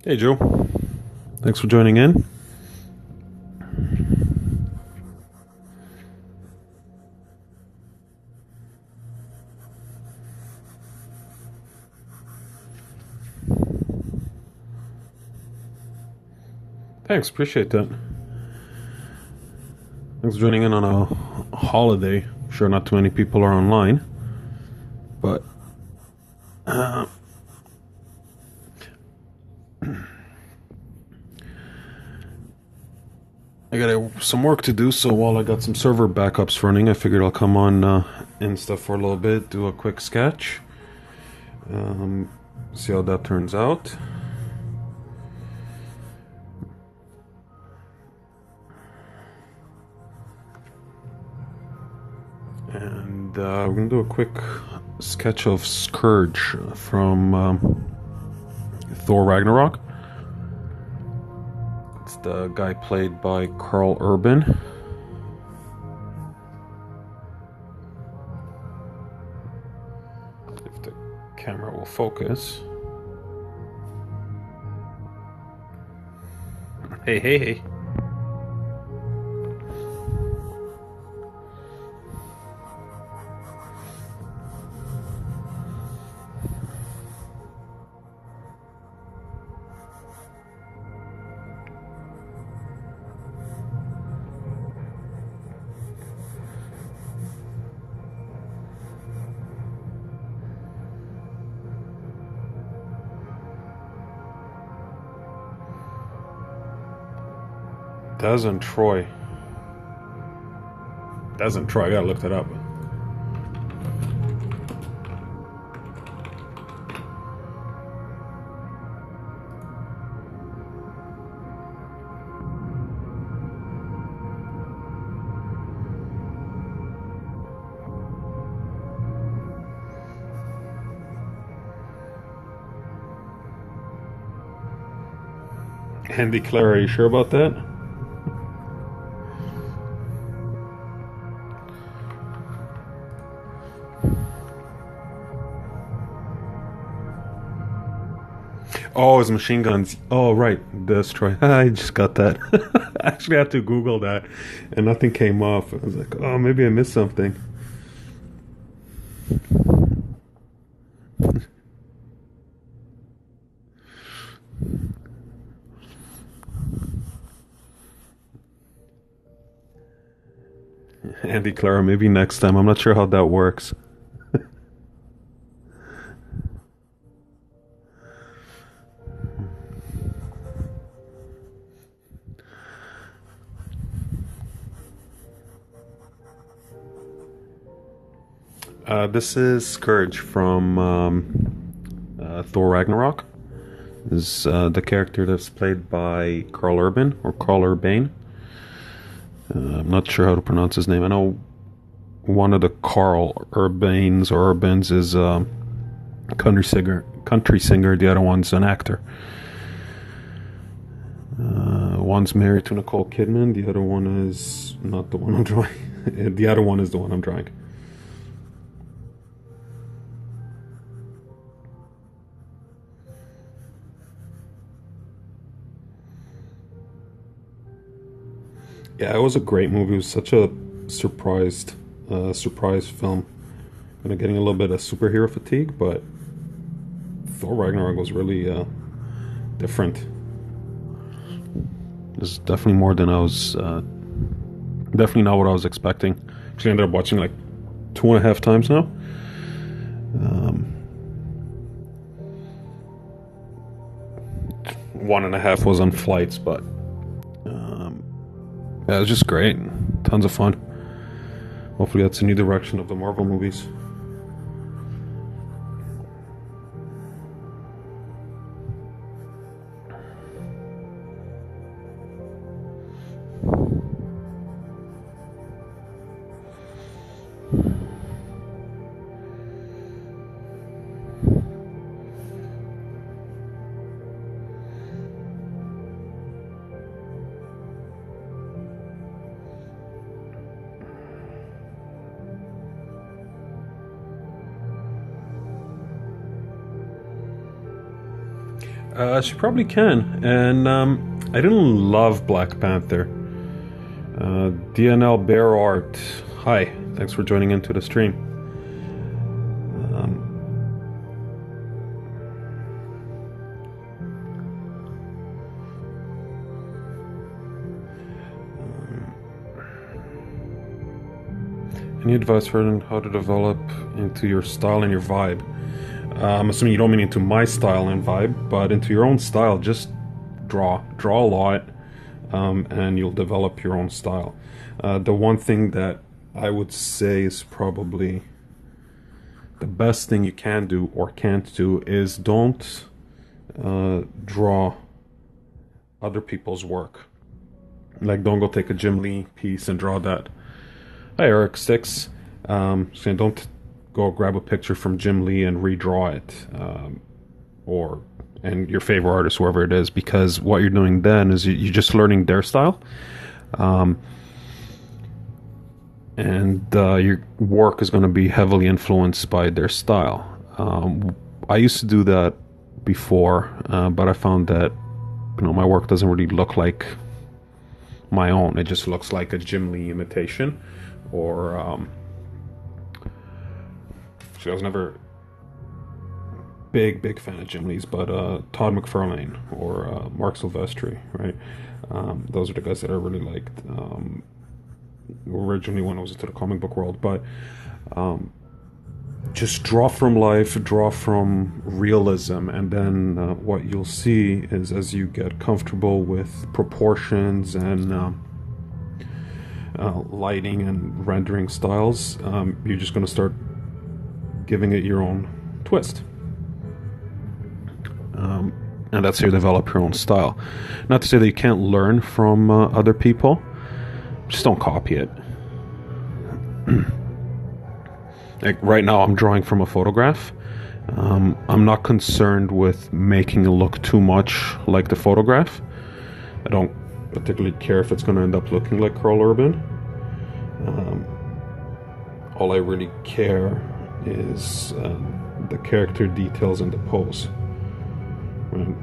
Hey Joe, thanks for joining in. Thanks, appreciate that. Thanks for joining in on a holiday. Sure, not too many people are online, but I got some work to do. So while I got some server backups running, I figured I'll come on Insta for a little bit, do a quick sketch, see how that turns out. And we're gonna do a quick sketch of Skurge from Thor Ragnarok. It's the guy played by Carl Urban. If the camera will focus. Hey, hey, hey. Doesn't Troy. Doesn't Troy. I gotta look that up. Andy Clare, are you sure about that? Oh, his machine guns. Oh, right. That's Troy. I just got that. I actually had to Google that, and nothing came off. I was like, oh, maybe I missed something. Andy Clara, maybe next time. I'm not sure how that works. This is Skurge from Thor Ragnarok. Is the character that's played by Carl Urban or Carl Urbane. I'm not sure how to pronounce his name. I know one of the Carl Urbanes or Urbans is a country singer. Country singer. The other one's an actor. One's married to Nicole Kidman. The other one is not the one I'm drawing. The other one is the one I'm drawing. Yeah, it was a great movie. It was such a surprise film. Kind of getting a little bit of superhero fatigue, but Thor Ragnarok was really different. It's definitely more than I was. Definitely not what I was expecting. Actually, ended up watching like 2.5 times now. Um, 1.5 was on flights, but yeah, it was just great. Tons of fun. Hopefully, that's a new direction of the Marvel movies. She probably can. And I didn't love Black Panther. DNL Bear Art. Hi, thanks for joining into the stream. Um, any advice for how to develop into your style and your vibe? I'm assuming you don't mean into my style and vibe, but into your own style. Just draw a lot, and you'll develop your own style. The one thing that I would say is probably the best thing you can do or can't do is don't draw other people's work. Like, don't go take a Jim Lee piece and draw that. Hi, Eric Six. Saying don't go grab a picture from Jim Lee and redraw it, and your favorite artist, whoever it is, because what you're doing then is you're just learning their style, and your work is going to be heavily influenced by their style. I used to do that before, but I found that my work doesn't really look like my own. It just looks like a Jim Lee imitation, or I was never big fan of Jim Lee's, but Todd McFarlane or Mark Silvestri, right? Those are the guys that I really liked originally when I was into the comic book world. But just draw from life, draw from realism, and then what you'll see is, as you get comfortable with proportions and lighting and rendering styles, you're just going to start giving it your own twist. And that's how you develop your own style. Not to say that you can't learn from other people, just don't copy it. Like right now I'm drawing from a photograph. I'm not concerned with making it look too much like the photograph. I don't particularly care if it's going to end up looking like Carl Urban. All I really care is the character details and the pose. Right.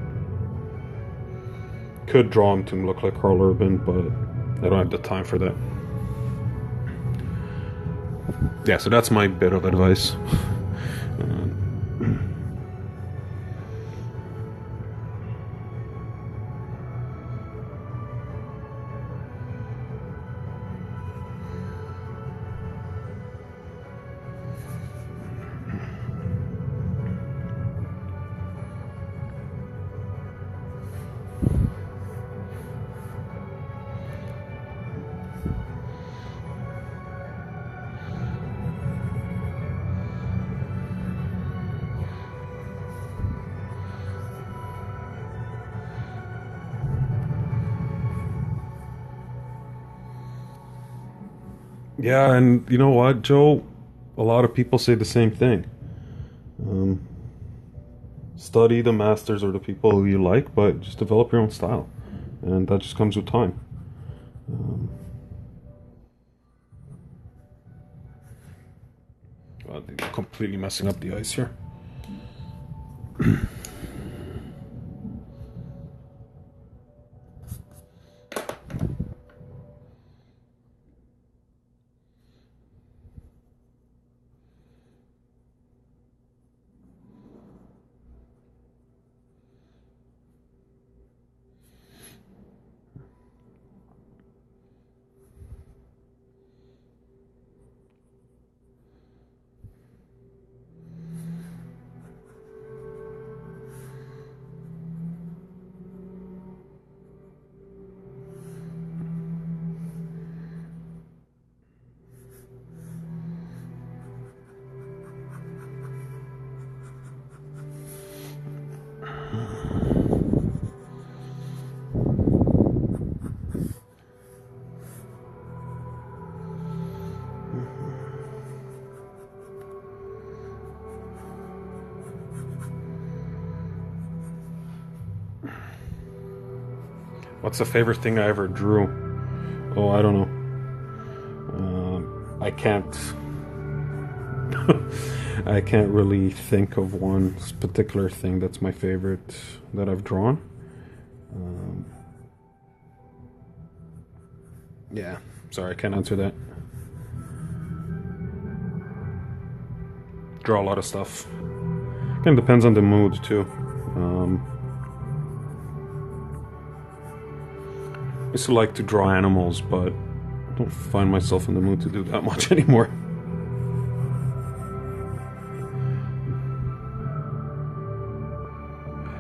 Could draw him to look like Carl Urban, but I don't have the time for that. Yeah, so that's my bit of advice. Yeah, and you know what, Joe? A lot of people say the same thing. Study the masters or the people who you like, but just develop your own style. And that just comes with time. God, they're completely messing up the ice here. What's the favorite thing I ever drew? Oh, I don't know. I can't. I can't really think of one particular thing that's my favorite that I've drawn. Um, yeah, sorry, I can't answer that. Draw a lot of stuff. Kind of depends on the mood too. Um, I used to like to draw animals, but I don't find myself in the mood to do that much anymore.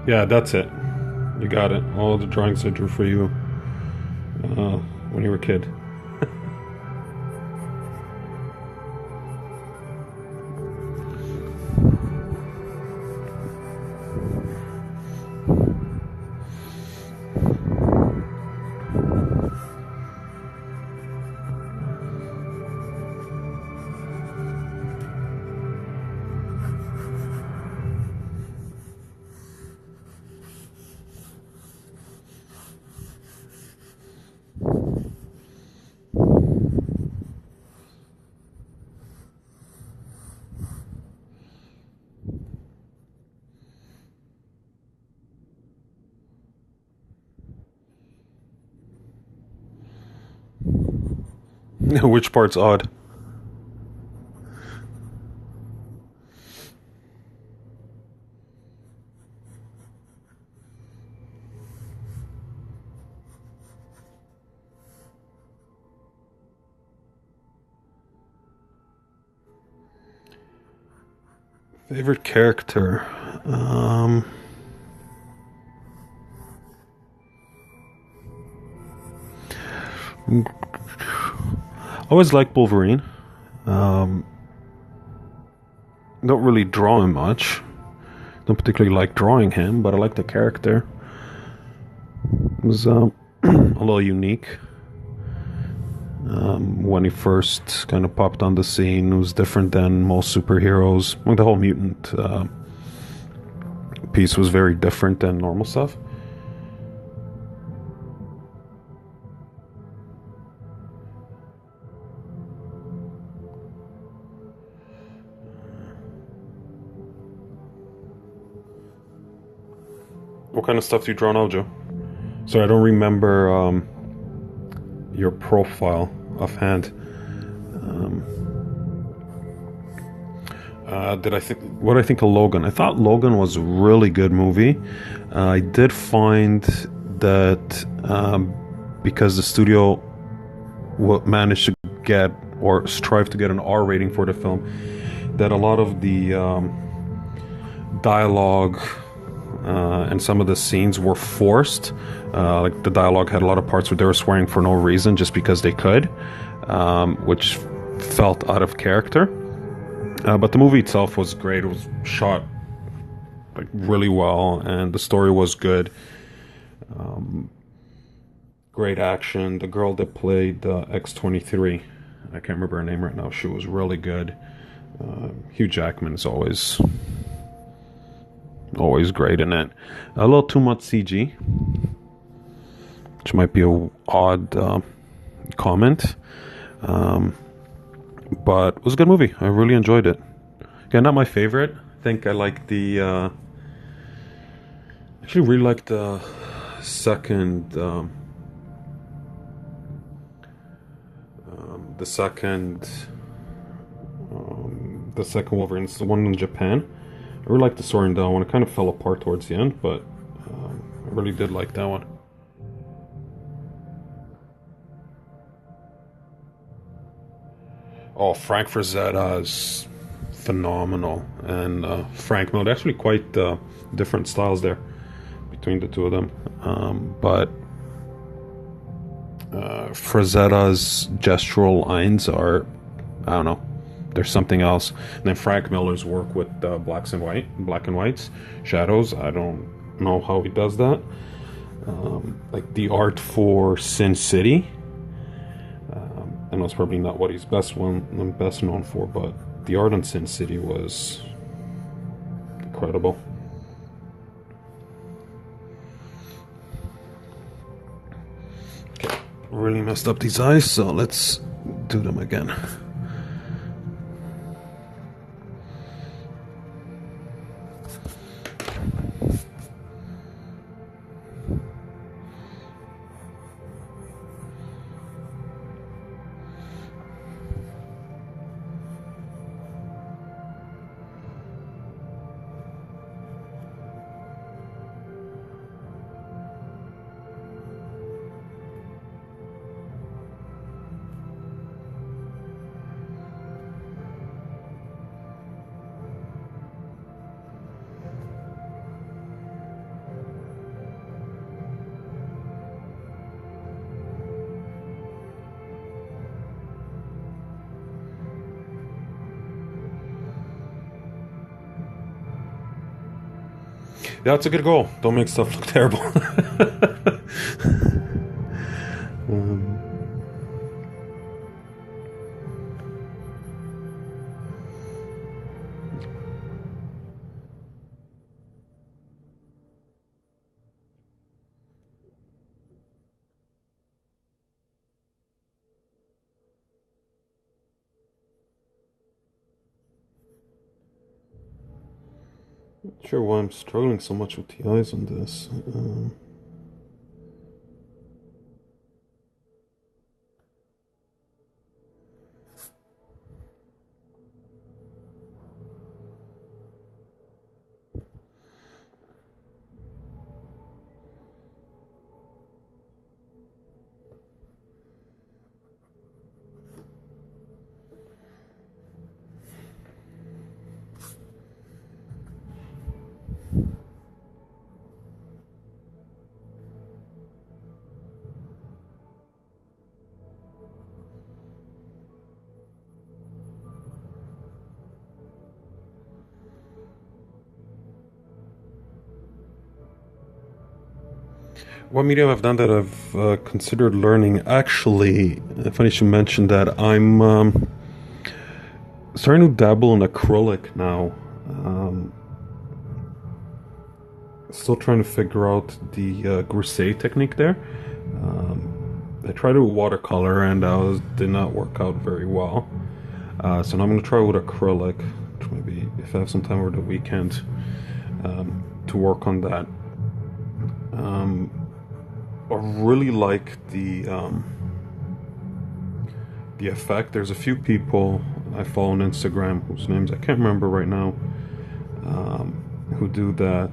Yeah, that's it. You got it. All the drawings I drew for you when you were a kid. Which part's odd? Favorite character? I always liked Wolverine. Um, don't really draw him much. Don't particularly like drawing him, but I like the character. It was a little unique. When he first kind of popped on the scene, it was different than most superheroes. Like the whole mutant piece was very different than normal stuff. What kind of stuff do you draw now, Joe? Sorry, I don't remember your profile offhand. Um, did I think what do I think of Logan? I thought Logan was a really good movie. I did find that because the studio managed to get or strive to get an R rating for the film, that a lot of the dialogue and some of the scenes were forced. Like the dialogue had a lot of parts where they were swearing for no reason just because they could, which felt out of character. But the movie itself was great. It was shot like really well, and the story was good. Great action. The girl that played X-23, I can't remember her name right now. She was really good. Hugh Jackman is always great in it. A little too much CG, which might be a odd comment, but it was a good movie. I really enjoyed it. Again, not my favorite. I think I like the actually really like the second the second the second Wolverine. It's the one in Japan. I really liked the soaring down one. It kind of fell apart towards the end, but I really did like that one. Oh, Frank Frazetta is phenomenal, and Frank Miller. Actually, quite different styles there between the two of them. But Frazetta's gestural lines are, I don't know, there's something else. And then Frank Miller's work with black and whites, shadows. I don't know how he does that. Like the art for Sin City. I know it's probably not what he's best known for, but the art on Sin City was incredible. Okay, really messed up these eyes, so let's do them again. That's a good goal. Don't make stuff look terrible. um, Not sure why I'm struggling so much with the eyes on this. What medium I've done that I've considered learning? Actually, funny you should mention that. I'm starting to dabble in acrylic now. Still trying to figure out the grisette technique there. I tried it with watercolor and did not work out very well. So now I'm going to try with acrylic, which maybe if I have some time over the weekend to work on that. I really like the effect. There's a few people I follow on Instagram whose names I can't remember right now, who do that.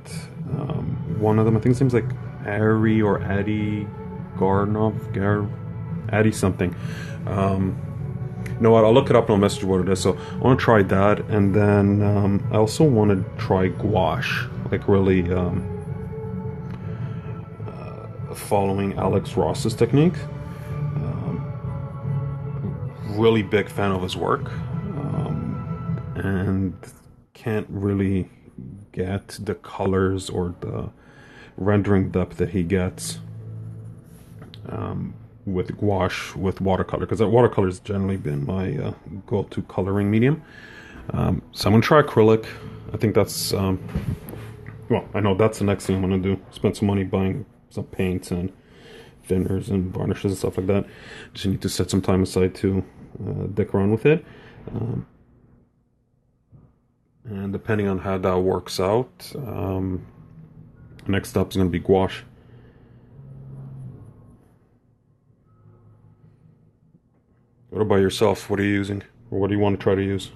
One of them, I think his name's like Ari or Addy Addy something. You know what? I'll look it up and I'll message you what it is. So I want to try that, and then I also want to try gouache, like really. Following Alex Ross's technique. Really big fan of his work, and can't really get the colors or the rendering depth that he gets with gouache, with watercolor, because watercolor has generally been my go-to coloring medium. So I'm going to try acrylic. I think that's, well, I know that's the next thing I'm going to do. Spend some money buying some paints and thinners and varnishes and stuff like that. Just need to set some time aside to dick around with it. And depending on how that works out, next up is going to be gouache. What about yourself? What are you using? Or what do you want to try to use?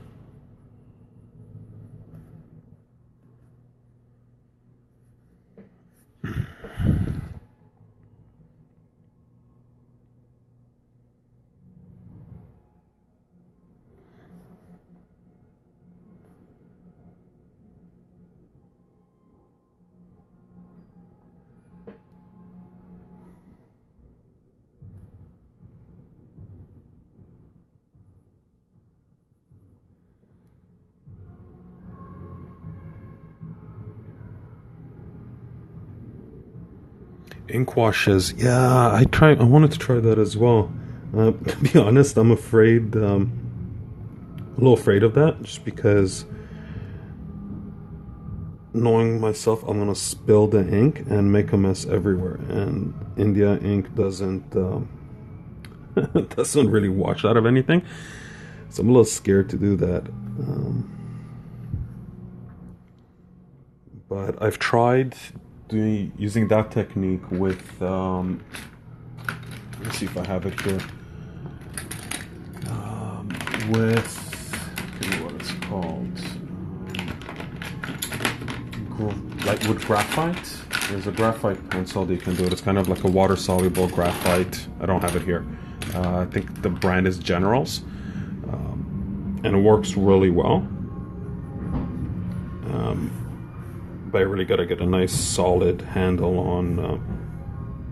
Ink washes, yeah, I wanted to try that as well. To be honest, I'm afraid, a little afraid of that, just because knowing myself, I'm gonna spill the ink and make a mess everywhere. And India ink doesn't doesn't really wash out of anything, so I'm a little scared to do that. But I've tried using that technique with let's see if I have it here, with what it's called, like with graphite. There's a graphite pencil that you can do it. It's kind of like a water soluble graphite. I don't have it here. I think the brand is Generals, and it works really well. But I really gotta get a nice solid handle on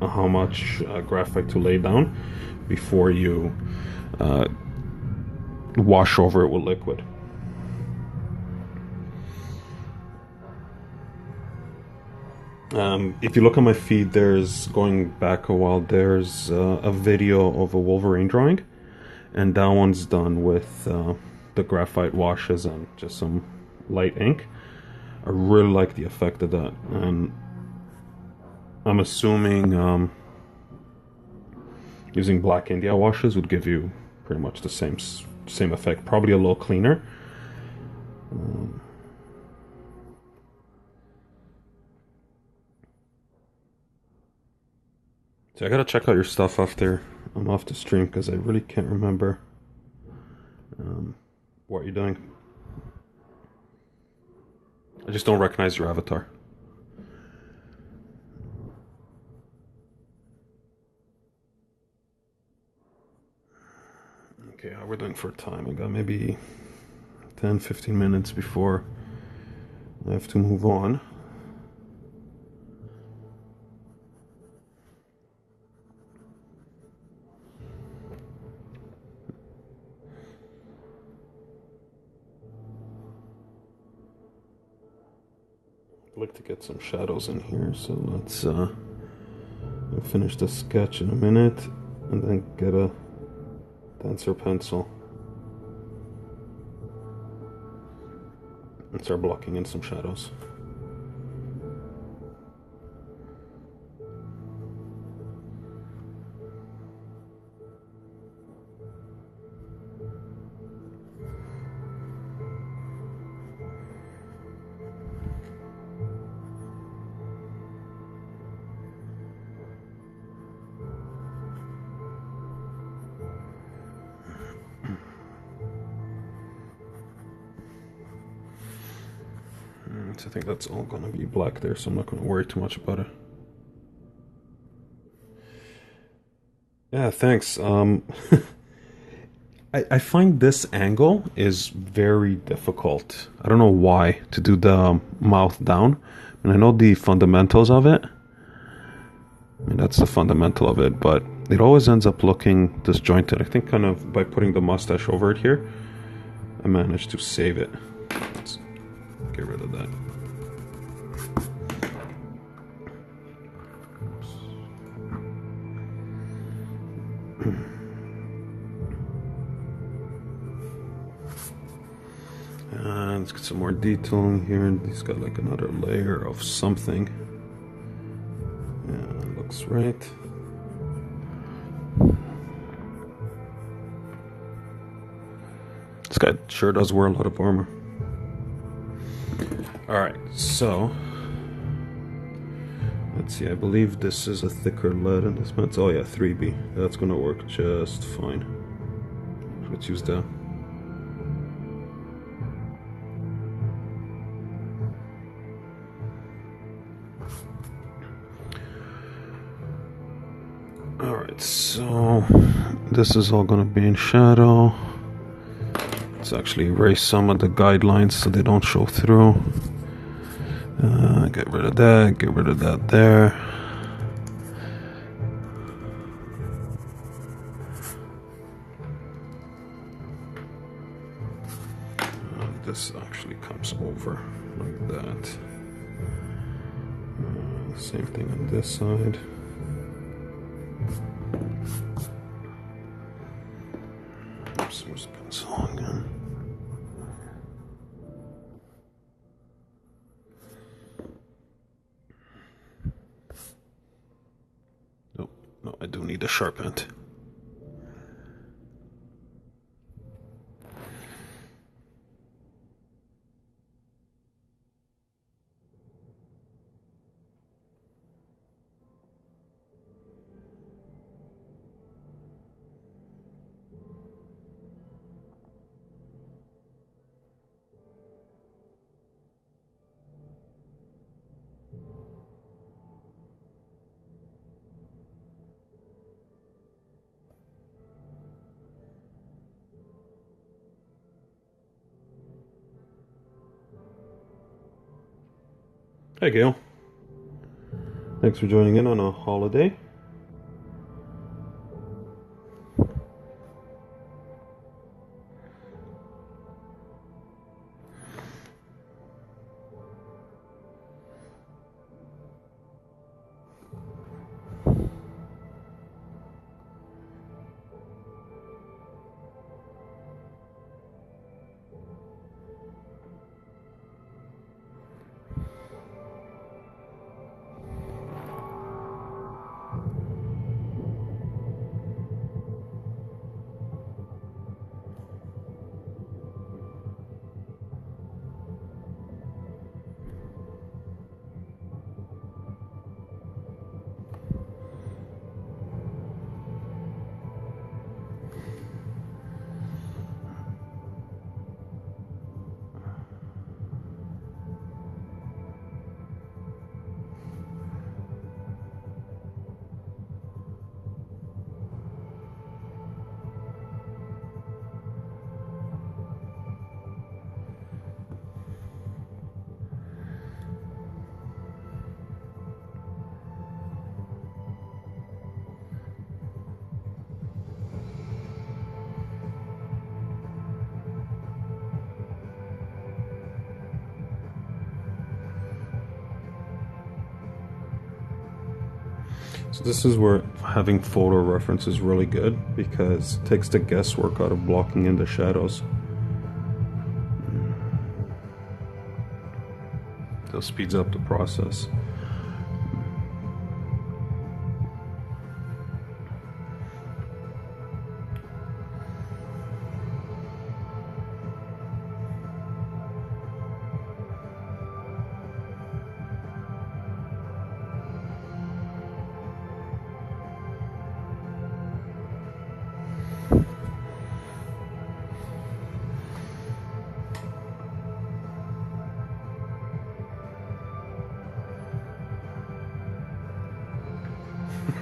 how much graphite to lay down before you wash over it with liquid. If you look on my feed, there's going back a while. There's a video of a Wolverine drawing, and that one's done with the graphite washes and just some light ink. I really like the effect of that, and I'm assuming using Black India washes would give you pretty much the same effect. Probably a little cleaner. So I gotta check out your stuff after I'm off the stream because I really can't remember what you're doing. I just don't recognize your avatar. Okay, how we're doing for time? I got maybe 10-15 minutes before I have to move on. I'd like to get some shadows in here, so let's finish the sketch in a minute and then get a denser pencil and start blocking in some shadows. So I think that's all gonna be black there, so I'm not gonna worry too much about it. Yeah, thanks. I find this angle is very difficult. I don't know why to do the mouth down, and I know the fundamentals of it. I mean, that's the fundamental of it, but it always ends up looking disjointed. I think kind of by putting the mustache over it here, I managed to save it. Let's get rid of that. And let's get some more detailing here. He's got like another layer of something. Yeah, looks right. This guy sure does wear a lot of armor. Alright, so let's see, I believe this is a thicker lead in this pencil. Oh yeah, 3B. That's gonna work just fine. Let's use that. Alright, so this is all gonna be in shadow. Let's actually erase some of the guidelines so they don't show through. Get rid of that there. This actually comes over like that. Same thing on this side. Oops, where's the pencil again? No, I do need a sharp end. Hey Gail, thanks for joining in on a holiday. So this is where having photo reference is really good because it takes the guesswork out of blocking in the shadows. That speeds up the process.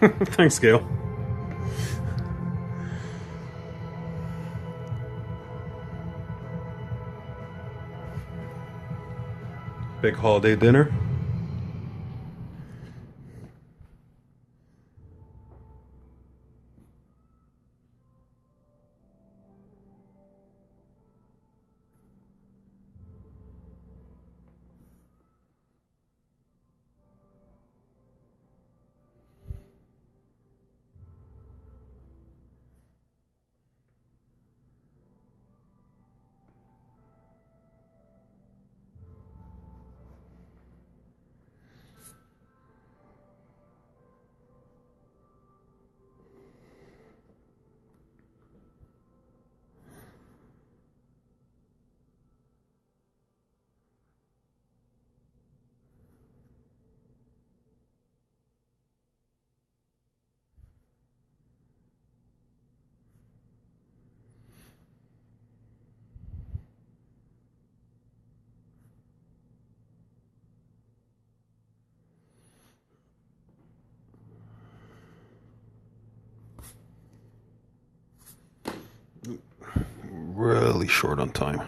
Thanks, Gail. Big holiday dinner. Really short on time.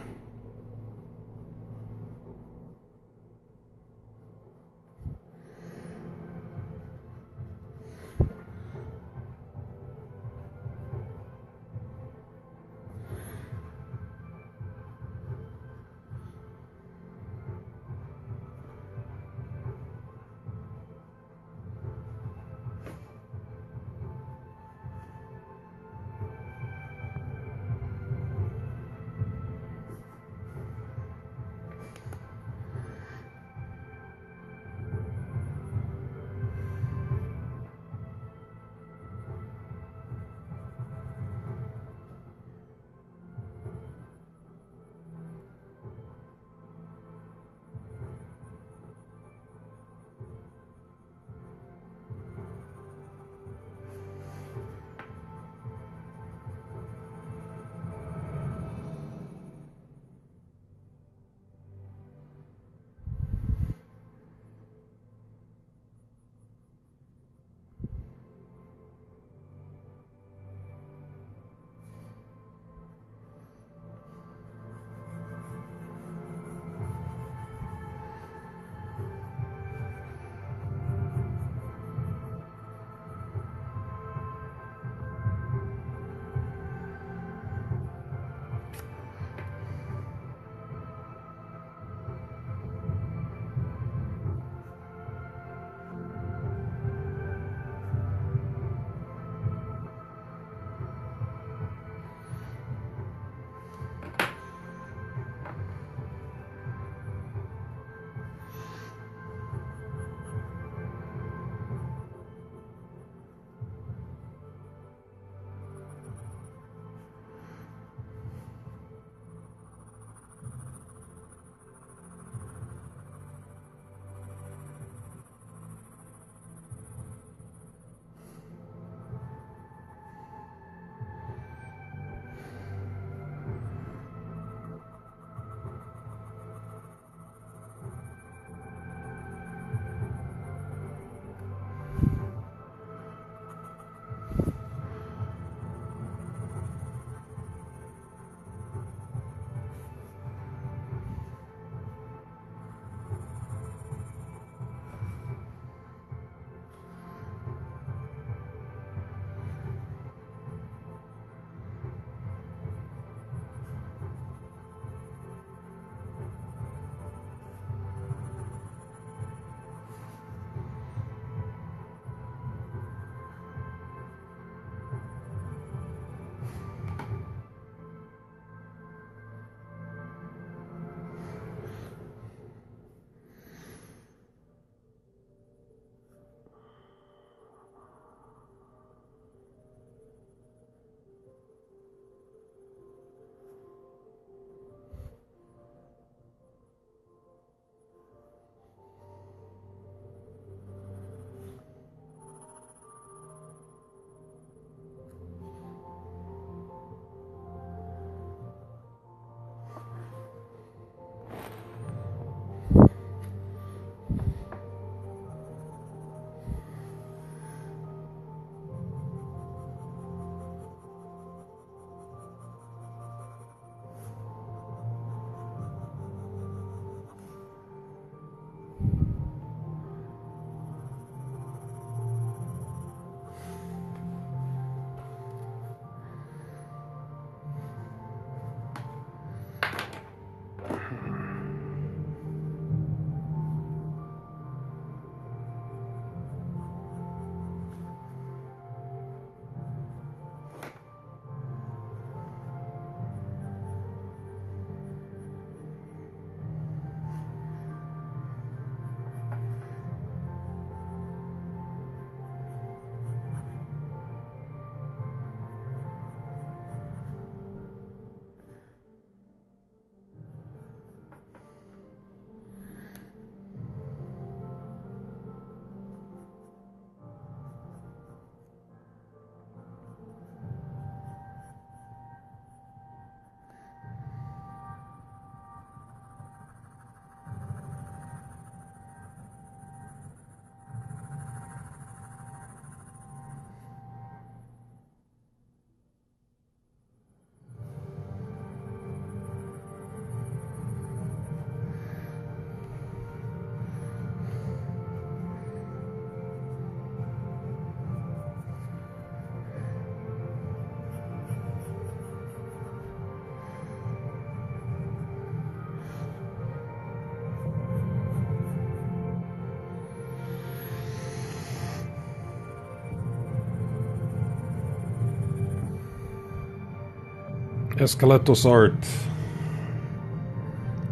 Escalatos Art.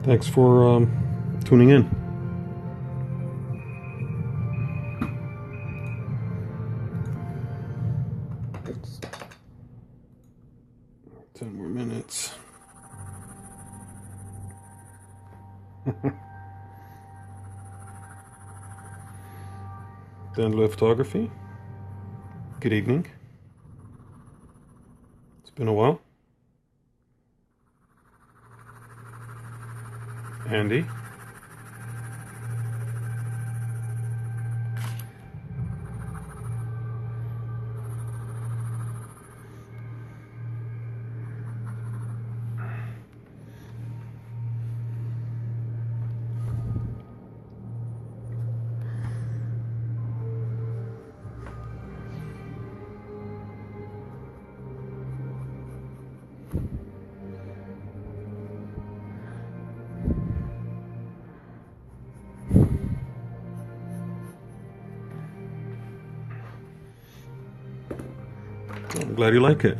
Thanks for tuning in. It's 10 more minutes. Dan Photography. Good evening. It's been a while. Andy. I'm glad you like it.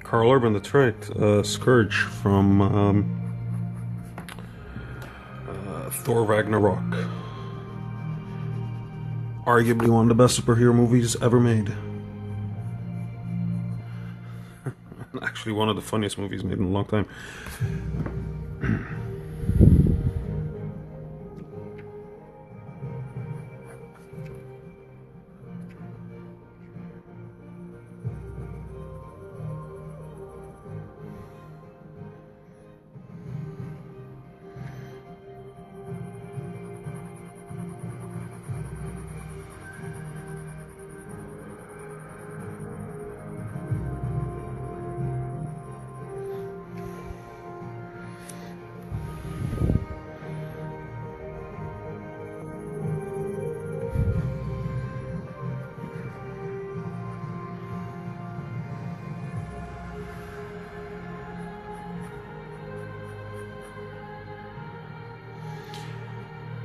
Carl Urban, that's right. Skurge from Thor Ragnarok. Arguably one of the best superhero movies ever made. Actually, one of the funniest movies made in a long time.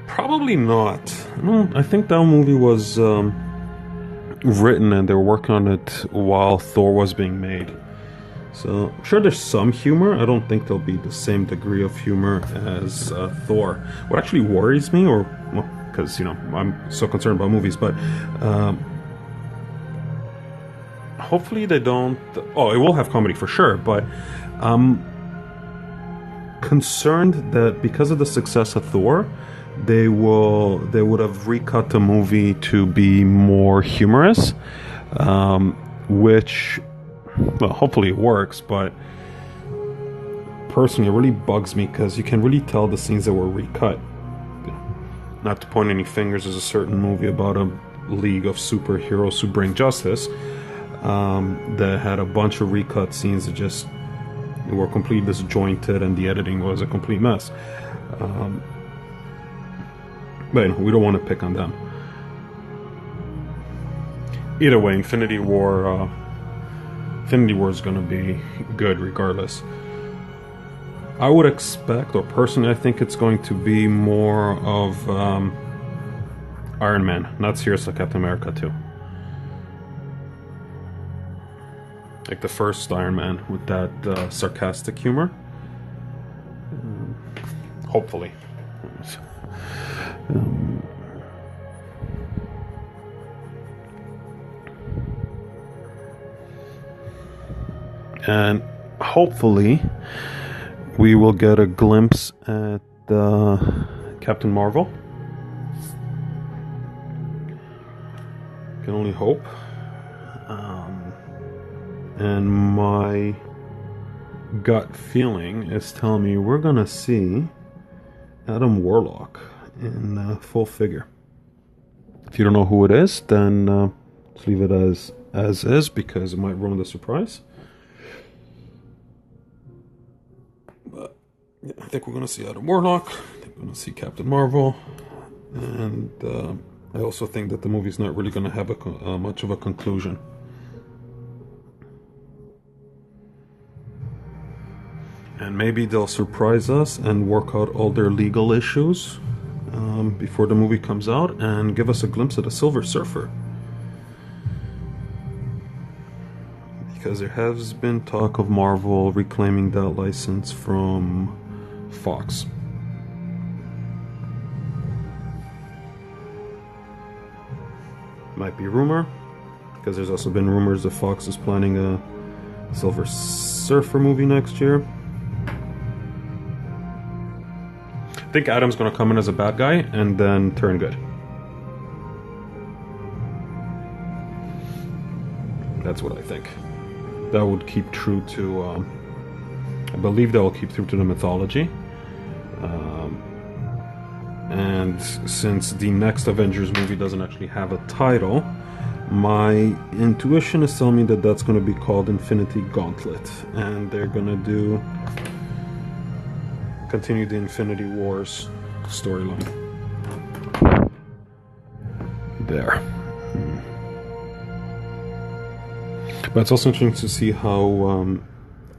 Probably not. No, I think that movie was written and they were working on it while Thor was being made. So I'm sure there's some humor. I don't think there'll be the same degree of humor as Thor. What actually worries me, or well, because I'm so concerned about movies, but hopefully they don't. Oh, it will have comedy for sure, but I'm concerned that because of the success of Thor, they would have recut the movie to be more humorous, which, well, hopefully it works, but personally it really bugs me because you can really tell the scenes that were recut. Not to point any fingers, there's a certain movie about a league of superheroes who bring justice that had a bunch of recut scenes that just were completely disjointed and the editing was a complete mess. But anyway, we don't want to pick on them. Either way, Infinity War is going to be good regardless. I would expect, or personally I think it's going to be more of Iron Man, not serious like Captain America 2. Like the first Iron Man with that sarcastic humor. Hopefully. And hopefully we will get a glimpse at Captain Marvel. Can only hope. And my gut feeling is telling me we're gonna see Adam Warlock in full figure. If you don't know who it is, then just leave it as is because it might ruin the surprise. But yeah, I think we're going to see Adam Warlock. I think we're going to see Captain Marvel, and I also think that the movie's not really going to have much of a conclusion. And maybe they'll surprise us and work out all their legal issues before the movie comes out and give us a glimpse of the Silver Surfer. Because there has been talk of Marvel reclaiming that license from Fox. Might be a rumor, because there's also been rumors that Fox is planning a Silver Surfer movie next year. I think Adam's gonna come in as a bad guy and then turn good. That's what I think. That would keep true to, I believe that will keep true to the mythology. And since the next Avengers movie doesn't actually have a title, my intuition is telling me that that's going to be called Infinity Gauntlet, and they're going to continue the Infinity Wars storyline. There. But it's also interesting to see how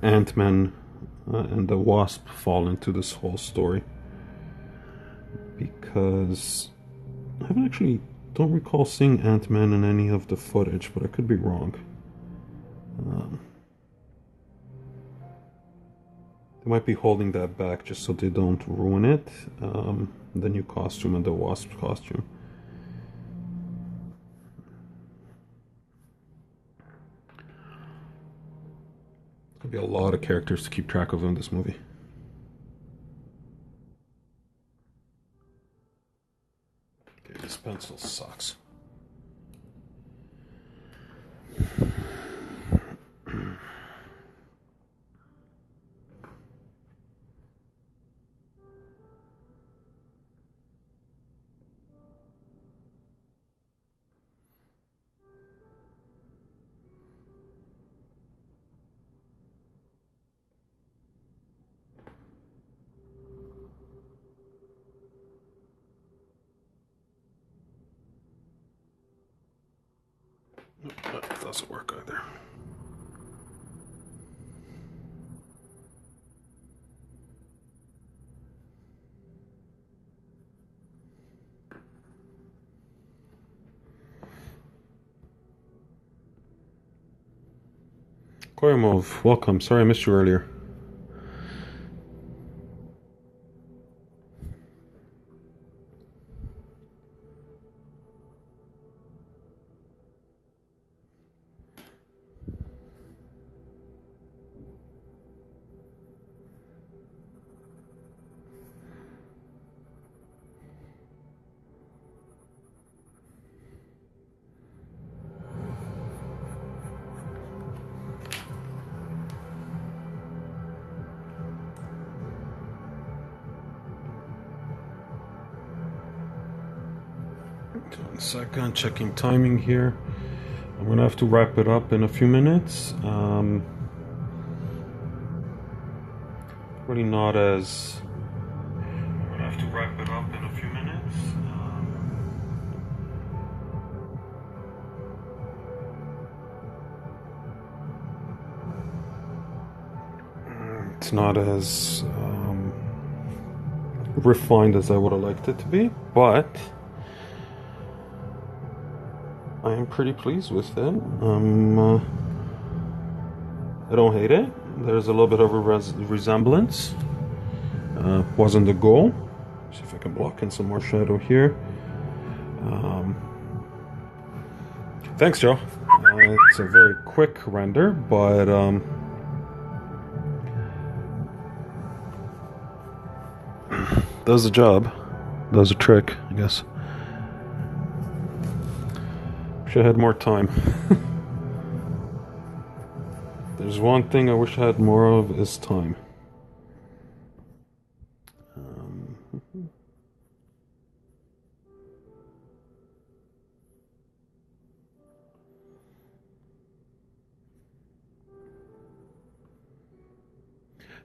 Ant-Man and the Wasp fall into this whole story. Because I don't recall seeing Ant-Man in any of the footage, but I could be wrong. They might be holding that back just so they don't ruin it. The new costume and the Wasp costume. There's gonna be a lot of characters to keep track of in this movie. Okay, this pencil sucks. Nope, that doesn't work either. Koyamov, welcome. Sorry I missed you earlier. One second, checking timing here. I'm gonna have to wrap it up in a few minutes. Really not as. I'm gonna have to wrap it up in a few minutes. It's not as refined as I would have liked it to be, but I am pretty pleased with it. I don't hate it. There's a little bit of a resemblance. Wasn't the goal. See if I can block in some more shadow here. Thanks, Joe. It's a very quick render, but does the job. Does the trick, I guess. Wish I had more time. There's one thing I wish I had more of is time.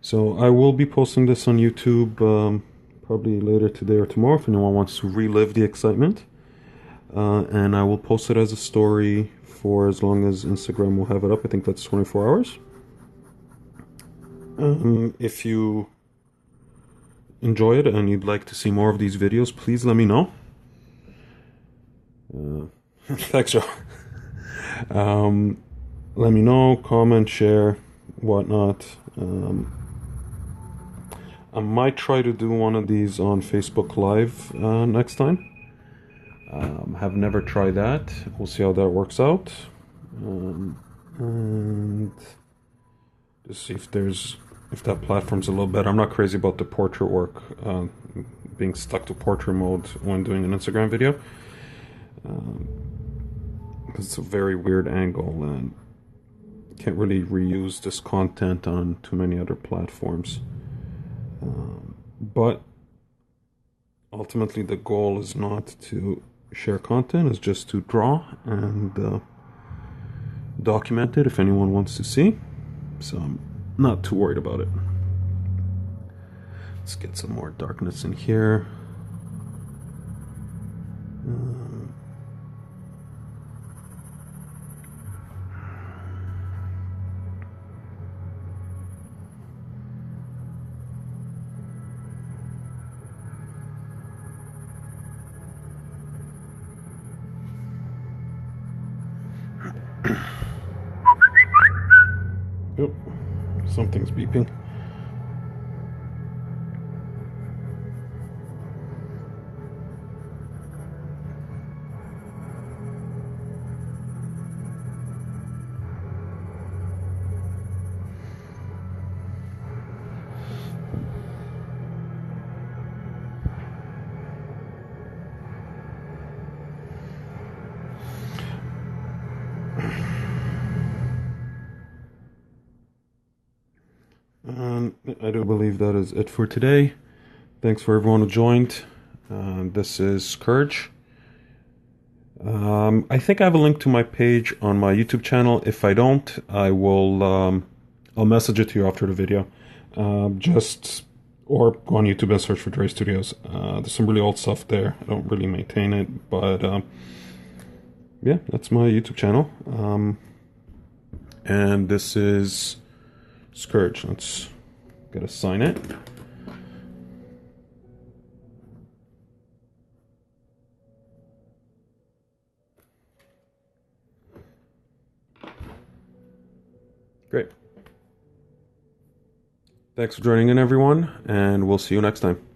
So I will be posting this on YouTube probably later today or tomorrow if anyone wants to relive the excitement. And I will post it as a story for as long as Instagram will have it up. I think that's 24 hours. If you enjoy it and you'd like to see more of these videos, please let me know. Thanks, Joe. Let me know, comment, share, whatnot. I might try to do one of these on Facebook Live next time. Have never tried that. We'll see how that works out. And just see if that platform's a little better. I'm not crazy about the portrait work, being stuck to portrait mode when doing an Instagram video, because it's a very weird angle and can't really reuse this content on too many other platforms. But ultimately the goal is not to share content, it's just to draw and document it if anyone wants to see. So I'm not too worried about it. Let's get some more darkness in here. Oh, something's beeping. And I do believe that is it for today. Thanks for everyone who joined. This is Skurge. I think I have a link to my page on my YouTube channel. If I don't, I will I'll message it to you after the video. Or go on YouTube and search for Dre Studios. There's some really old stuff there. I don't really maintain it, but yeah, that's my YouTube channel. And this is Skurge. Let's gotta sign it. Great. Thanks for joining in, everyone, and we'll see you next time.